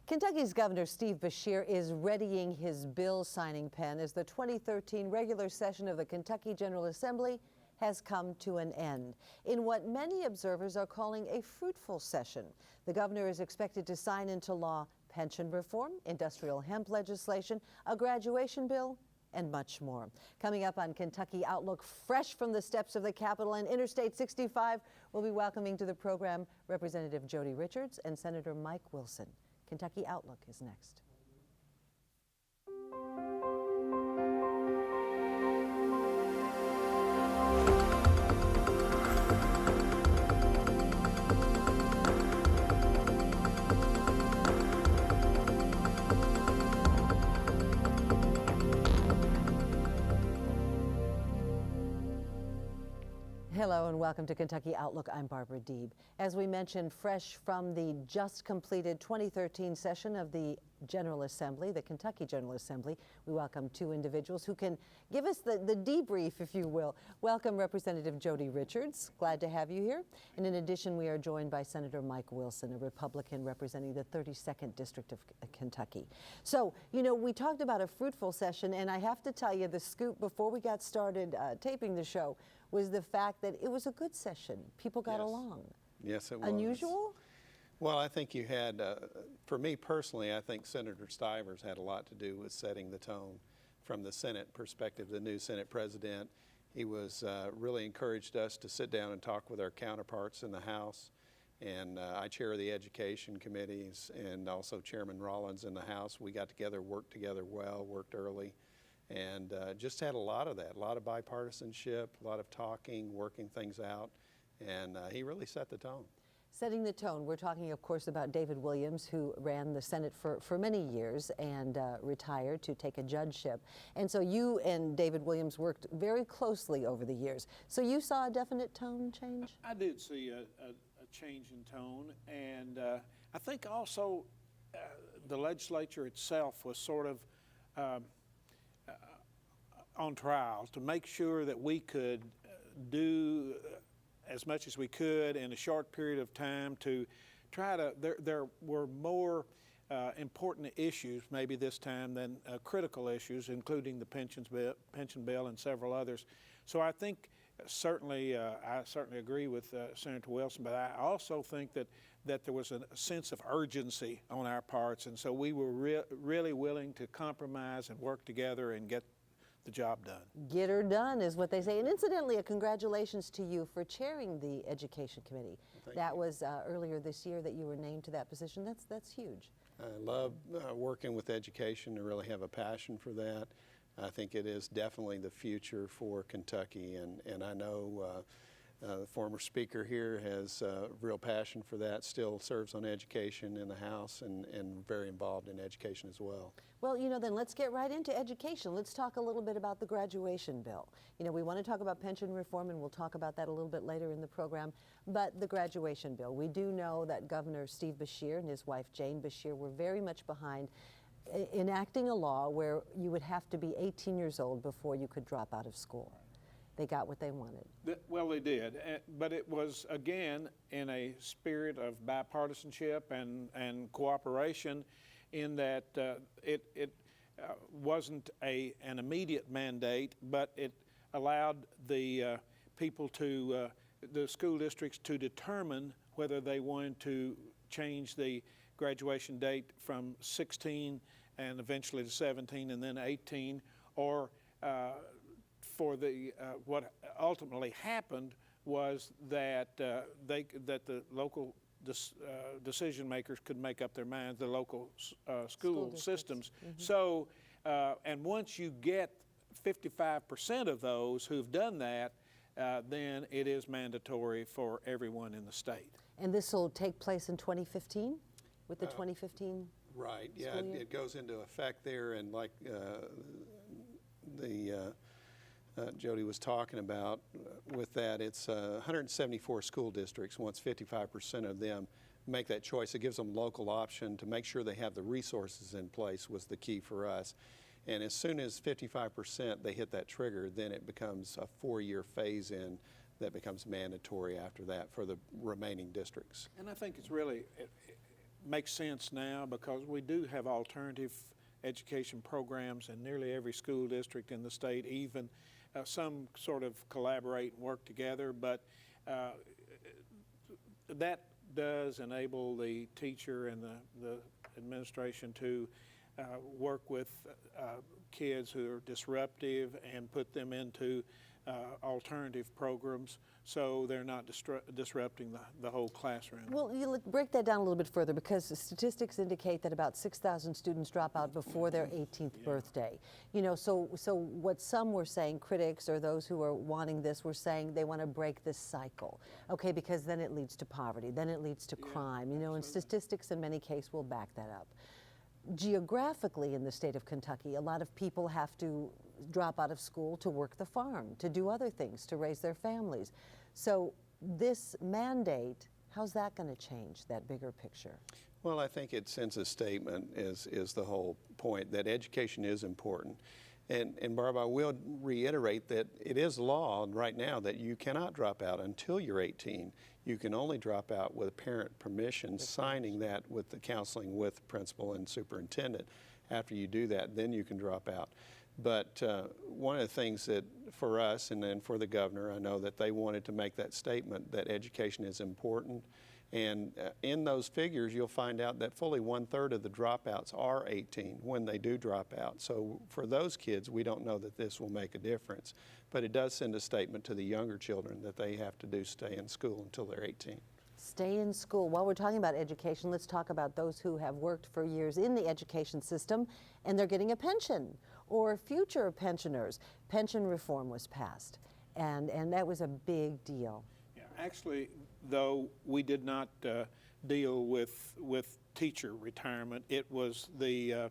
Kentucky's Governor Steve Beshear is readying his bill signing pen as the 2013 regular session of the Kentucky General Assembly has come to an end in what many observers are calling a fruitful session. The governor is expected to sign into law pension reform, industrial hemp legislation, a graduation bill, and much more. Coming up on Kentucky Outlook, fresh from the steps of the Capitol and Interstate 65, we'll be welcoming to the program Representative Jody Richards and Senator Mike Wilson. Kentucky Outlook is next. Hello and welcome to Kentucky Outlook. I'm Barbara Deeb. As we mentioned, fresh from the just completed 2013 session of the General Assembly, the Kentucky General Assembly, we welcome two individuals who can give us the debrief, if you will. Welcome Representative Jody Richards. Glad to have you here. And in addition, we are joined by Senator Mike Wilson, a Republican representing the 32nd District of Kentucky. So, you know, we talked about a fruitful session, and I have to tell you, the scoop before we got started taping the show was the fact that it was a good session. People got along. Yes, it was. Unusual? Well, I think you had, for me personally, I think Senator Stivers had a lot to do with setting the tone from the Senate perspective, the new Senate president. He was really encouraged us to sit down and talk with our counterparts in the House. And I chair the education committees and also Chairman Rollins in the House. We got together, worked together well, worked early. And just had a lot of that, a lot of bipartisanship, a lot of talking, working things out, and he really set the tone. Setting the tone, we're talking, of course, about David Williams, who ran the Senate for many years and retired to take a judgeship. And so you and David Williams worked very closely over the years. So you saw a definite tone change? I did see a change in tone, and I think also the legislature itself was sort of on trial to make sure that we could do as much as we could in a short period of time to try to, there were more important issues maybe this time than critical issues, including the pension bill and several others. So I think certainly, I certainly agree with Senator Wilson, but I also think that there was a sense of urgency on our parts, and so we were really willing to compromise and work together and get the job done. Get her done is what they say. And incidentally, a congratulations to you for chairing the Education Committee. That was earlier this year that you were named to that position. That's huge. I love working with education. I really have a passion for that. I think it is definitely the future for Kentucky, and I know the former speaker here has real passion for that, still serves on education in the House and very involved in education as well. Well, you know, then let's get right into education. Let's talk a little bit about the graduation bill. You know, we want to talk about pension reform, and we'll talk about that a little bit later in the program, but the graduation bill. We do know that Governor Steve Beshear and his wife Jane Beshear were very much behind enacting a law where you would have to be 18 years old before you could drop out of school. They got what they wanted. Well, they did, but it was, again, in a spirit of bipartisanship and cooperation in that it wasn't an immediate mandate, but it allowed the people to, the school districts to determine whether they wanted to change the graduation date from 16 and eventually to 17 and then 18, or for the what ultimately happened was that that the local decision makers could make up their minds, the local school systems. Mm-hmm. So, and once you get 55% of those who've done that, then it is mandatory for everyone in the state. And this will take place in 2015, with the 2015 Right, yeah, it goes into effect there, and like Jody was talking about with that, it's 174 school districts. Once 55% of them make that choice, it gives them local option to make sure they have the resources in place was the key for us. And as soon as 55% they hit that trigger, then it becomes a 4-year phase-in that becomes mandatory after that for the remaining districts. And I think it's really makes sense now because we do have alternative education programs in nearly every school district in the state, even some sort of collaborate and work together, but that does enable the teacher and the administration to work with kids who are disruptive and put them into alternative programs so they're not disrupting the whole classroom. Well, you break that down a little bit further because the statistics indicate that about 6,000 students drop out before their 18th birthday. You know, so what some were saying, critics or those who are wanting this, were saying they want to break this cycle, okay, because then it leads to poverty, then it leads to crime, you know, and statistics in many cases will back that up. Geographically in the state of Kentucky, a lot of people have to drop out of school to work the farm, to do other things, to raise their families. So this mandate, how's that going to change that bigger picture? Well, I think it sends a statement is the whole point, that education is important. And Barbara, I will reiterate that it is law right now that you cannot drop out until you're 18. You can only drop out with parent permission, signing that with the counseling with the principal and superintendent. After you do that, then you can drop out. But one of the things that for us and then for the governor, I know that they wanted to make that statement that education is important. And in those figures, you'll find out that fully 1/3 of the dropouts are 18 when they do drop out. So for those kids, we don't know that this will make a difference. But it does send a statement to the younger children that they have to stay in school until they're 18. Stay in school. While we're talking about education, let's talk about those who have worked for years in the education system and they're getting a pension, or future pensioners. Pension reform was passed, and that was a big deal. Yeah, actually, though, we did not deal with teacher retirement. It was the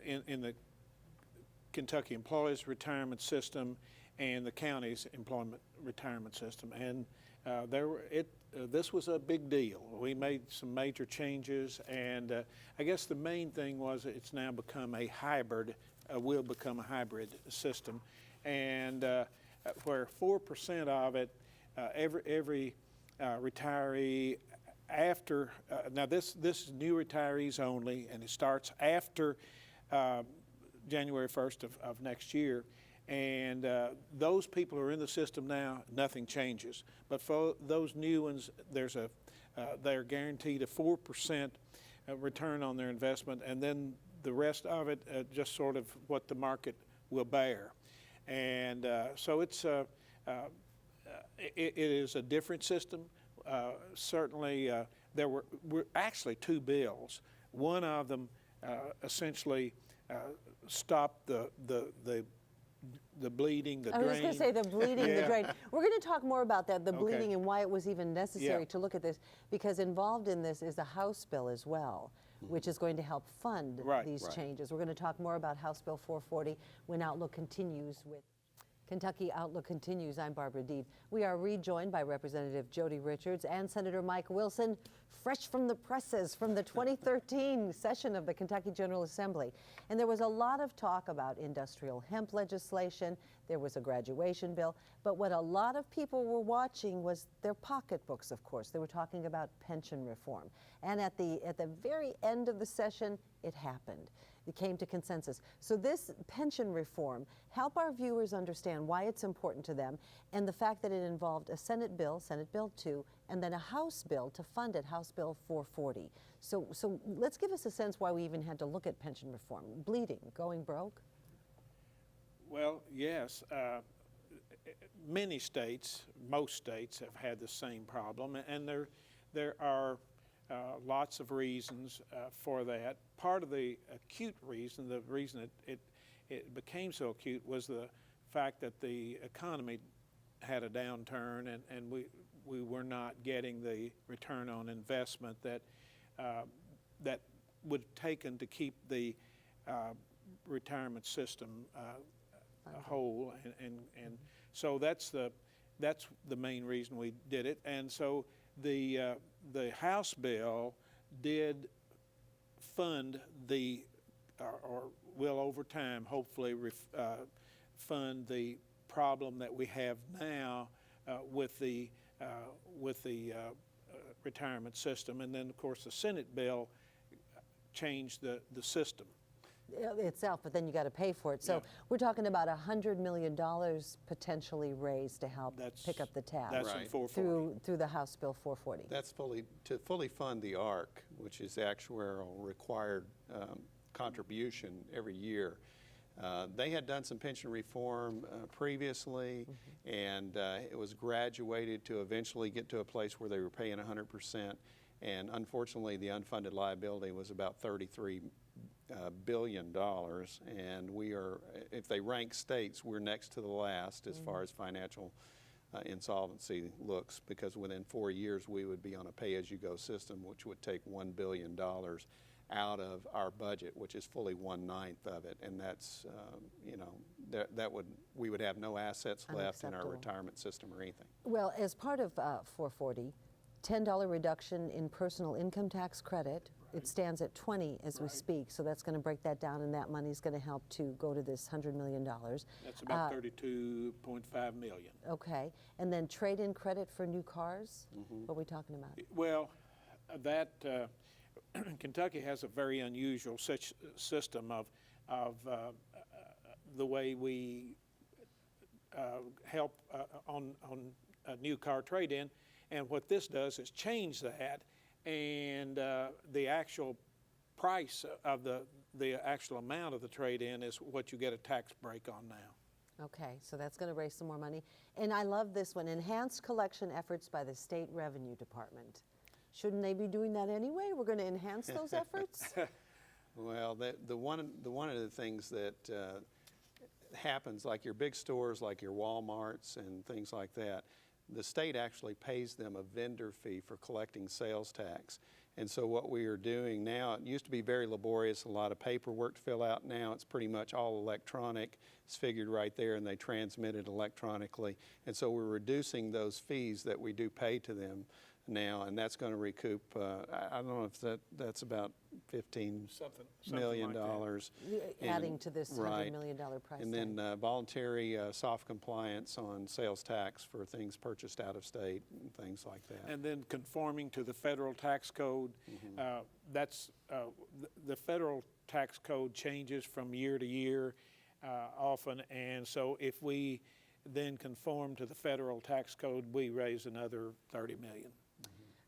in the Kentucky Employees Retirement System and the county's employment retirement system, and this was a big deal. We made some major changes, and I guess the main thing was it's now become a hybrid, will become a hybrid system, and where 4% of it, every retiree after, now this is new retirees only, and it starts after January 1st of next year. And those people who are in the system now, nothing changes. But for those new ones, they're guaranteed a 4% return on their investment, and then the rest of it just sort of what the market will bear. And so it is a different system. Certainly, there were actually two bills. One of them essentially stopped the bleeding, the drain. I was going to say the bleeding, the drain. We're going to talk more about that, the bleeding, and why it was even necessary to look at this, because involved in this is a House bill as well, which is going to help fund these changes. We're going to talk more about House Bill 440 when Outlook continues with Kentucky Outlook continues. I'm Barbara Deeb. We are rejoined by Representative Jody Richards and Senator Mike Wilson, fresh from the presses from the 2013 session of the Kentucky General Assembly. And there was a lot of talk about industrial hemp legislation. There was a graduation bill. But what a lot of people were watching was their pocketbooks, of course. They were talking about pension reform. And at the very end of the session, it happened. It came to consensus. So this pension reform, help our viewers understand why it's important to them, and the fact that it involved a Senate Bill 2, and then a House bill to fund it, House Bill 440. So let's give us a sense why we even had to look at pension reform. Bleeding, going broke? Well, yes. Many states, most states have had the same problem, and there are lots of reasons for that. Part of the acute reason, the reason it became so acute, was the fact that the economy had a downturn, and we were not getting the return on investment that would have taken to keep the retirement system whole, and so that's the main reason we did it. And so the House bill did fund or will over time hopefully fund the problem that we have now with the retirement system. And then, of course, the Senate bill changed the system. Itself, but then you got to pay for it. So Yeah. we're talking about $100 million potentially raised to help pick up the tab That's Right. in 440. through the House Bill 440. That's to fully fund the ARC, which is the actuarial required contribution every year. They had done some pension reform previously, and it was graduated to eventually get to a place where they were paying 100%. And unfortunately, the unfunded liability was about $33 billion. And we are, if they rank states, we're next to the last as far as financial insolvency looks, because within 4 years we would be on a pay-as-you-go system, which would take $1 billion out of our budget, which is fully 1/9 of it, and that's we would have no assets left in our Unacceptable. retirement system or anything. Well, as part of 440, $10 reduction in personal income tax credit. It stands at 20 as we speak, so that's going to break that down, and that money is going to help to go to this $100 million. That's about 32.5 million. Okay, and then trade-in credit for new cars. What are we talking about? Well, that Kentucky has a very unusual system of the way we help on a new car trade-in, and what this does is change that, and the actual price of the actual amount of the trade-in is what you get a tax break on now. Okay, so that's going to raise some more money. And I love this one, enhanced collection efforts by the State Revenue Department. Shouldn't they be doing that anyway? We're going to enhance those efforts? Well, one of the things that happens, like your big stores, like your Walmarts and things like that, the state actually pays them a vendor fee for collecting sales tax. And so what we are doing now, it used to be very laborious, a lot of paperwork to fill out. Now it's pretty much all electronic. It's figured right there, and they transmit it electronically. And so we're reducing those fees that we do pay to them now, and that's going to recoup, I don't know if that's about $15 million. Adding to this $100 million price And tag. then voluntary soft compliance on sales tax for things purchased out of state and things like that. And then conforming to the federal tax code. That's the federal tax code changes from year to year often, and so if we then conform to the federal tax code, we raise another $30 million.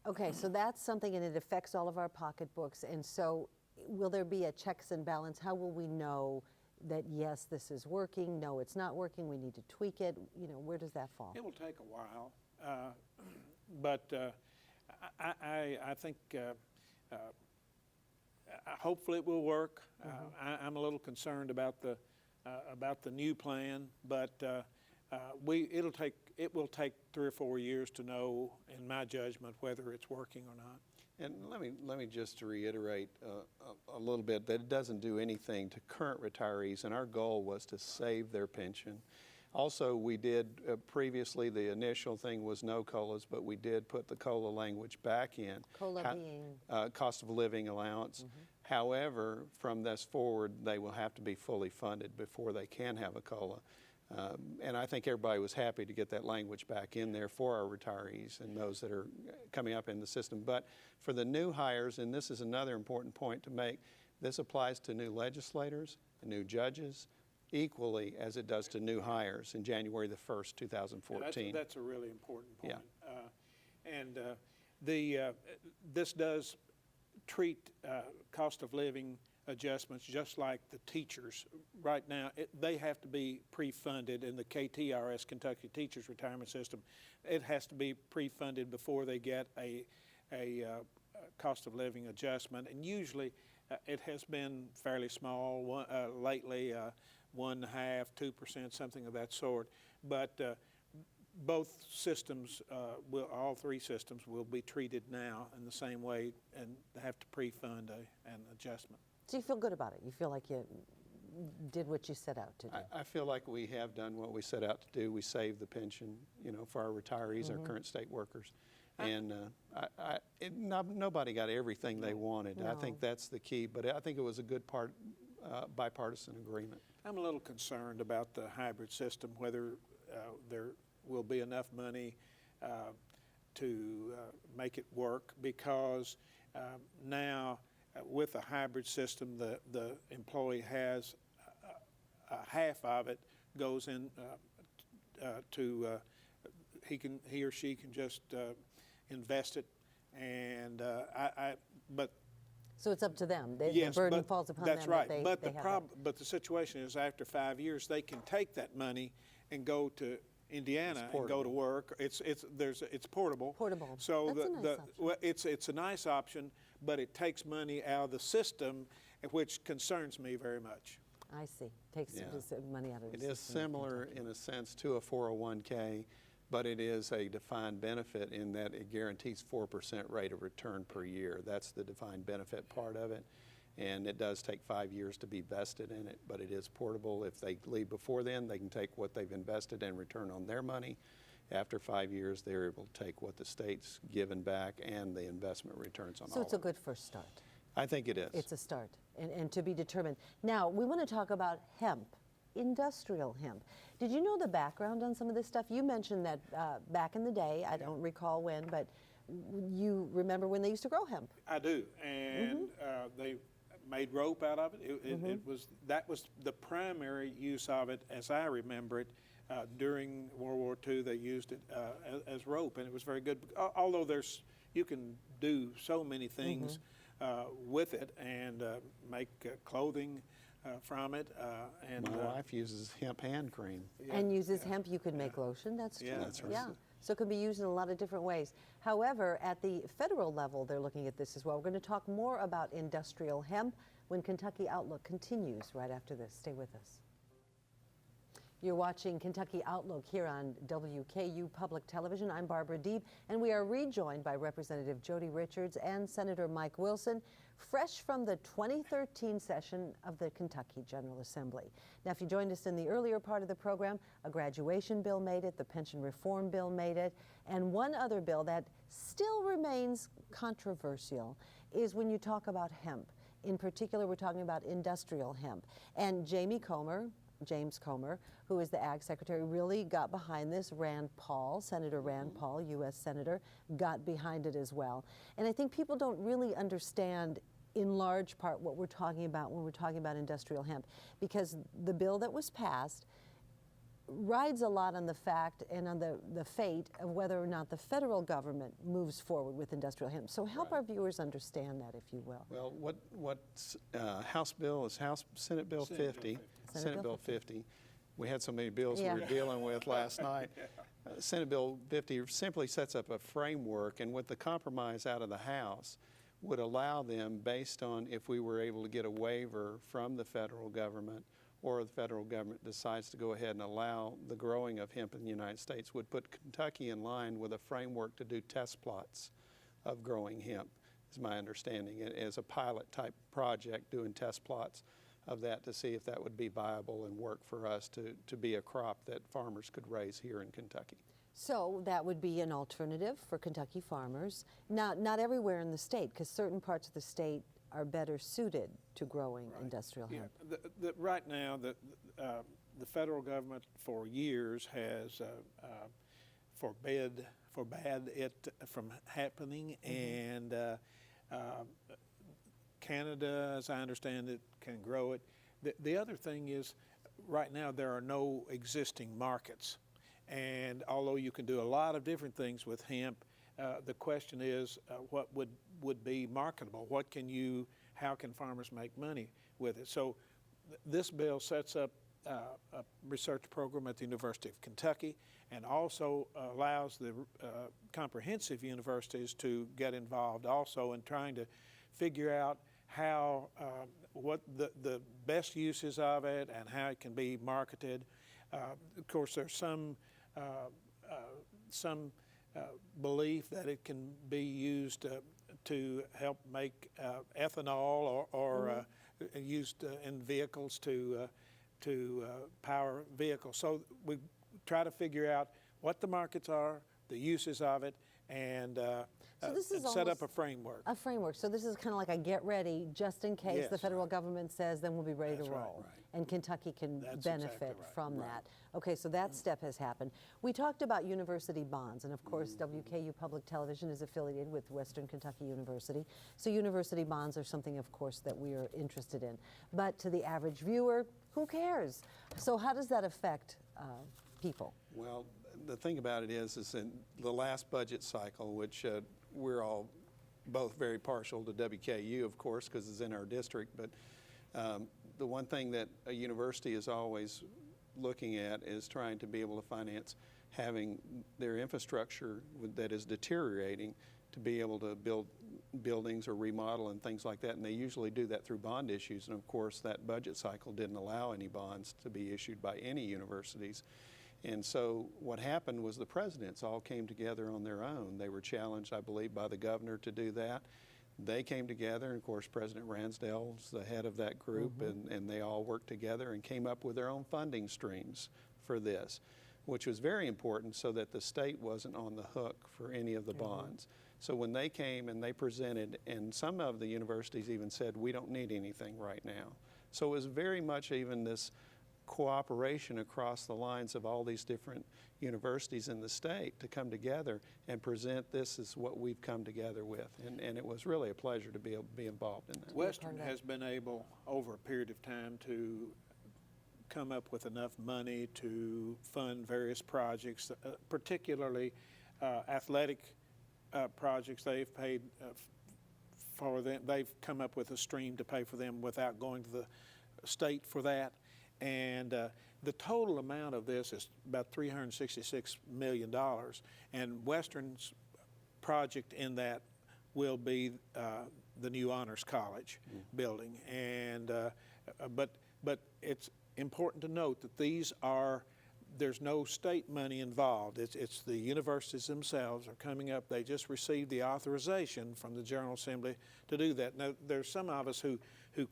Okay, so that's something, and it affects all of our pocketbooks. And so will there be a checks and balance? How will we know that, yes, this is working, no, it's not working, we need to tweak it? You know, where does that fall? It will take a while, but I think hopefully it will work. I'm a little concerned about the new plan, but it will take 3 or 4 years to know, in my judgment, whether it's working or not. And let me just reiterate a little bit that it doesn't do anything to current retirees, and our goal was to save their pension. Also, we did previously, the initial thing was no COLAs, but we did put the COLA language back in. COLA being? Cost of living allowance. However, from this forward, they will have to be fully funded before they can have a COLA. And I think everybody was happy to get that language back in there for our retirees and those that are coming up in the system. But for the new hires, and this is another important point to make, this applies to new legislators and new judges equally as it does to new hires in January the 1st, 2014. Yeah, that's a really important point. Yeah. This does treat cost of living adjustments just like the teachers. Right now, they have to be pre-funded in the KTRS, Kentucky Teachers Retirement System. It has to be pre-funded before they get a cost of living adjustment, and usually it has been fairly small. Lately, 1.5%, 2%, something of that sort. But both systems, all 3 systems, will be treated now in the same way and have to pre-fund an adjustment. So you feel good about it? You feel like you did what you set out to do? I feel like we have done what we set out to do. We saved the pension, for our retirees, our current state workers. And nobody got everything they wanted. No. I think that's the key, but I think it was a good bipartisan agreement. I'm a little concerned about the hybrid system, whether there will be enough money make it work, because now with a hybrid system, the employee has half of it goes in he or she can just invest it, and but So it's up to them. yes, the burden but falls upon that's them. right. That But they the have problem, but the situation is, after 5 years, they can take that money and go to Indiana and go to work. It's portable. Portable. So That's a nice option. well, it's a nice option, but it takes money out of the system, which concerns me very much. I see. Takes money out of the It is system in similar Kentucky. in a sense to a 401k, but it is a defined benefit in that it guarantees 4% rate of return per year. That's the defined benefit part of it. And it does take 5 years to be vested in it, but it is portable. If they leave before then, they can take what they've invested and return on their money. After 5 years, they're able to take what the state's given back and the investment returns on all So it's a of it. good first start. I think it is. It's a start, and to be determined. Now, we want to talk about hemp, industrial hemp. Did you know the background on some of this stuff? You mentioned that back in the day, I don't recall when, but you remember when they used to grow hemp. I do, and they made rope out of it. That was the primary use of it, as I remember it. During World War II, they used it as rope, and it was very good. Although you can do so many things with it, and make clothing from it. And My wife uses hemp hand cream. And uses hemp. You could make lotion. That's true. Yeah, that's right. Yeah. So it can be used in a lot of different ways. However, at the federal level, they're looking at this as well. We're going to talk more about industrial hemp when Kentucky Outlook continues right after this. Stay with us. You're watching Kentucky Outlook here on WKU Public Television. I'm Barbara Deeb, and we are rejoined by Representative Jody Richards and Senator Mike Wilson, fresh from the 2013 session of the Kentucky General Assembly. Now, if you joined us in the earlier part of the program, a graduation bill made it, the pension reform bill made it, and one other bill that still remains controversial is when you talk about hemp. In particular, we're talking about industrial hemp. And James Comer, who is the Ag Secretary, really got behind this. Senator Rand Paul, U.S. Senator, got behind it as well. And I think people don't really understand in large part what we're talking about when we're talking about industrial hemp, because the bill that was passed rides a lot on the fact and on the fate of whether or not the federal government moves forward with industrial hemp. So help our viewers understand that, if you will. Well, what's House bill is Senate Bill 50. Senate Bill 50. We had so many bills we were dealing with last night. Senate Bill 50 simply sets up a framework, and with the compromise out of the House, would allow them, based on if we were able to get a waiver from the federal government, or the federal government decides to go ahead and allow the growing of hemp in the United States, would put Kentucky in line with a framework to do test plots of growing hemp, is my understanding, as a pilot type project, doing test plots of that to see if that would be viable and work for us to be a crop that farmers could raise here in Kentucky. So that would be an alternative for Kentucky farmers. Not everywhere in the state, because certain parts of the state are better suited to growing industrial hemp. Right now, the federal government for years has forbade it from happening, and Canada, as I understand it, can grow it. The other thing is, right now there are no existing markets, and although you can do a lot of different things with hemp, the question is, what would be marketable? How can farmers make money with it? So this bill sets up a research program at the University of Kentucky, and also allows the comprehensive universities to get involved also in trying to figure out how, what the best uses of it and how it can be marketed. Of course, there's some belief that it can be used to help make ethanol or used in vehicles to power vehicles. So we try to figure out what the markets are, the uses of it, and So this is set up almost a framework. a framework. So this is kind of like a get ready, just in case the Yes. federal government says, then we'll be ready That's to right, roll. right. And Kentucky can That's benefit exactly right, from right. that. Okay, so that step has happened. We talked about university bonds, and of course, WKU Public Television is affiliated with Western Kentucky University. So university bonds are something, of course, that we are interested in. But to the average viewer, who cares? So how does that affect people? Well, the thing about it is in the last budget cycle, which we're all both very partial to WKU, of course, because it's in our district, but the one thing that a university is always looking at is trying to be able to finance having their infrastructure that is deteriorating to be able to build buildings or remodel and things like that, and they usually do that through bond issues, and of course that budget cycle didn't allow any bonds to be issued by any universities. And so what happened was the presidents all came together on their own. They were challenged, I believe, by the governor to do that. They came together, and of course President Ransdell's the head of that group, and they all worked together and came up with their own funding streams for this, which was very important so that the state wasn't on the hook for any of the bonds. So when they came and they presented, and some of the universities even said, we don't need anything right now. So it was very much even this cooperation across the lines of all these different universities in the state to come together and present this as what we've come together with. And it was really a pleasure to be able to be involved in that. Western has been able, over a period of time, to come up with enough money to fund various projects, particularly athletic projects. They've paid for them. They've come up with a stream to pay for them without going to the state for that. And the total amount of this is about $366 million. And Western's project in that will be the new Honors College building. And but it's important to note that there's no state money involved. It's the universities themselves are coming up. They just received the authorization from the General Assembly to do that. Now, there's some of us who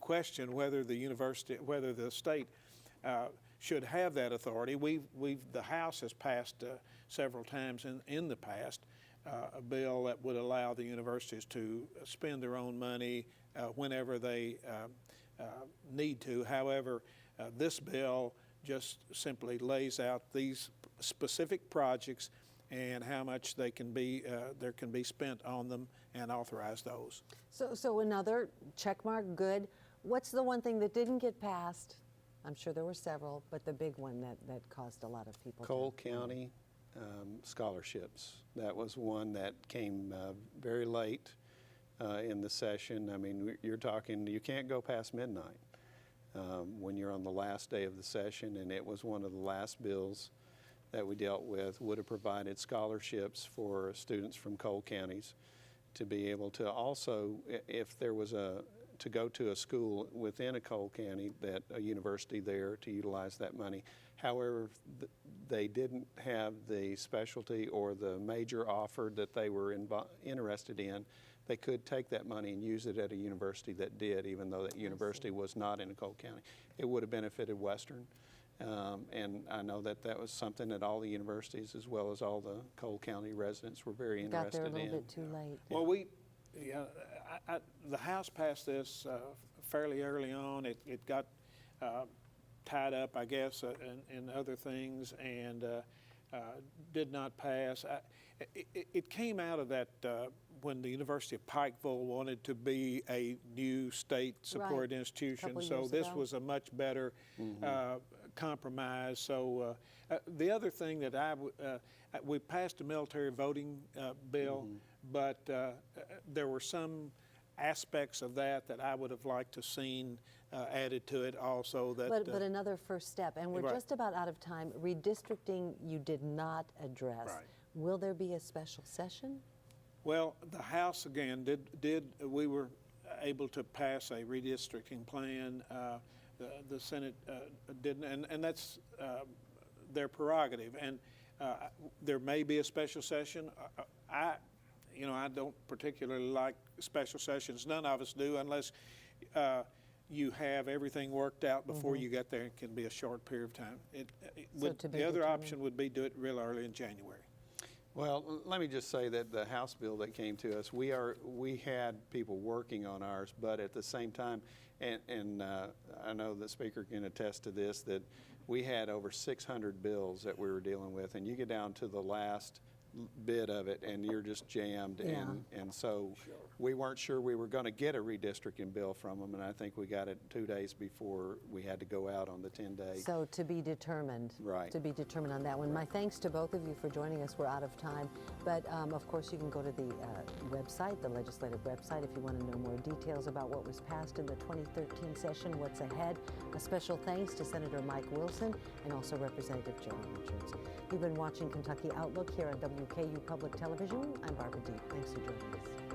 question whether the state should have that authority. The House has passed several times in the past a bill that would allow the universities to spend their own money whenever they need to. However, this bill just simply lays out these specific projects and how much there can be spent on them and authorize those. So another check mark, good. What's the one thing that didn't get passed? I'm sure there were several, but the big one that caused a lot of people. Cole County scholarships. That was one that came very late in the session. I mean, you're talking, you can't go past midnight when you're on the last day of the session, and it was one of the last bills that we dealt with. Would have provided scholarships for students from Cole counties to be able to also, if there was to go to a school within a Cole County, that a university there to utilize that money. However, they didn't have the specialty or the major offer that they were interested in. They could take that money and use it at a university that did, even though that university was not in a Cole County. It would have benefited Western. And I know that that was something that all the universities, as well as all the Cole County residents, were very interested in. Got there a little bit too late. Well, the House passed this fairly early on. It got tied up, I guess, in other things, and did not pass. It came out of that when the University of Pikeville wanted to be a new state-supported institution. So this was a much better compromise. So the other thing that we passed a military voting bill, but there were some aspects of that I would have liked to seen added to it also. But another first step, and we're just about out of time. Redistricting you did not address. Right. Will there be a special session? Well, the House again we were able to pass a redistricting plan. The Senate didn't, and that's their prerogative. And there may be a special session. I don't particularly like special sessions. None of us do, unless you have everything worked out before you get there. It can be a short period of time. The other option would be do it real early in January. Well, let me just say that the House bill that came to us, we had people working on ours, but at the same time, and I know the Speaker can attest to this, that we had over 600 bills that we were dealing with, and you get down to the last bit of it and you're just jammed. Yeah. And so we weren't sure we were going to get a redistricting bill from them, and I think we got it 2 days before we had to go out on the 10-day. So to be determined. Right. To be determined on that one. My thanks to both of you for joining us. We're out of time. But of course you can go to the website, the legislative website, if you want to know more details about what was passed in the 2013 session, what's ahead. A special thanks to Senator Mike Wilson and also Representative Jody Richards. You've been watching Kentucky Outlook here on WKU Public Television. I'm Barbara Deeb. Thanks for joining us.